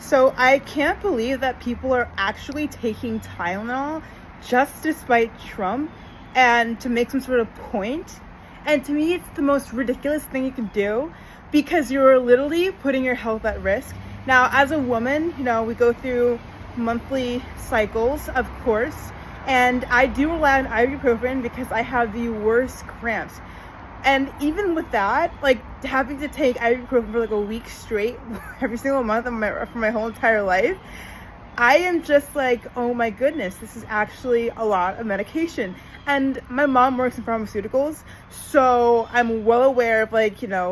So I can't believe that people are actually taking Tylenol just despite Trump and to make some sort of point. And to me, it's the most ridiculous thing you can do because you're literally putting your health at risk. Now, as a woman, we go through monthly cycles, of course, and I do rely on ibuprofen because I have the worst cramps. And even with that, like having to take ibuprofen for like a week straight every single month for my whole entire life, I am just like, oh my goodness, this is actually a lot of medication. And my mom works in pharmaceuticals, so I'm well aware of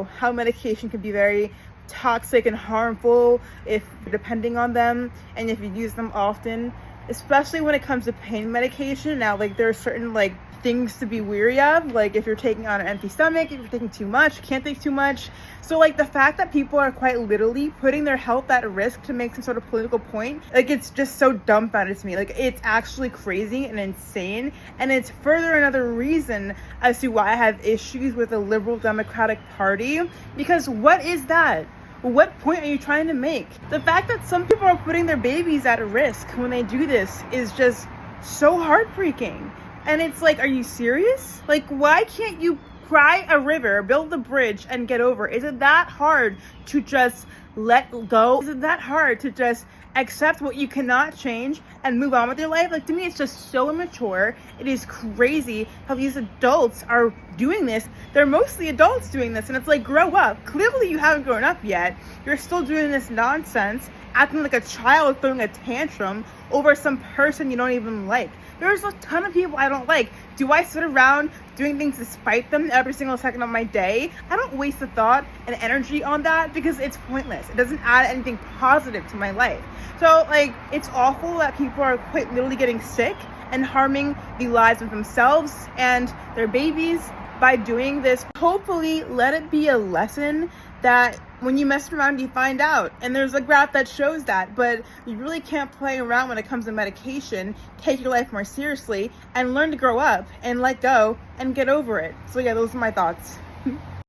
how medication can be very toxic and harmful if depending on them and if you use them often, especially when it comes to pain medication. Now, there are certain things to be weary of, like if you're taking on an empty stomach, if you're taking too much, can't take too much. So the fact that people are quite literally putting their health at risk to make some sort of political point, it's just so dumbfounded to me. It's actually crazy and insane, and it's further another reason as to why I have issues with the liberal Democratic Party, because what is that? What point are you trying to make? The fact that some people are putting their babies at risk when they do this is just so heartbreaking. And it's are you serious? Why can't you cry a river, build a bridge, and get over? Is it that hard to just let go? Is it that hard to just accept what you cannot change and move on with your life? To me, it's just so immature. It is crazy how these adults are doing this. They're mostly adults doing this, and it's grow up. Clearly, you haven't grown up yet. You're still doing this nonsense, acting like a child, throwing a tantrum over some person you don't even like. There's a ton of people I don't like. Do I sit around doing things to spite them every single second of my day? I don't waste the thought and energy on that because it's pointless. It doesn't add anything positive to my life. So it's awful that people are quite literally getting sick and harming the lives of themselves and their babies by doing this. Hopefully, let it be a lesson that when you mess around, you find out. And there's a graph that shows that, but you really can't play around when it comes to medication. Take your life more seriously and learn to grow up and let go and get over it. So yeah, those are my thoughts.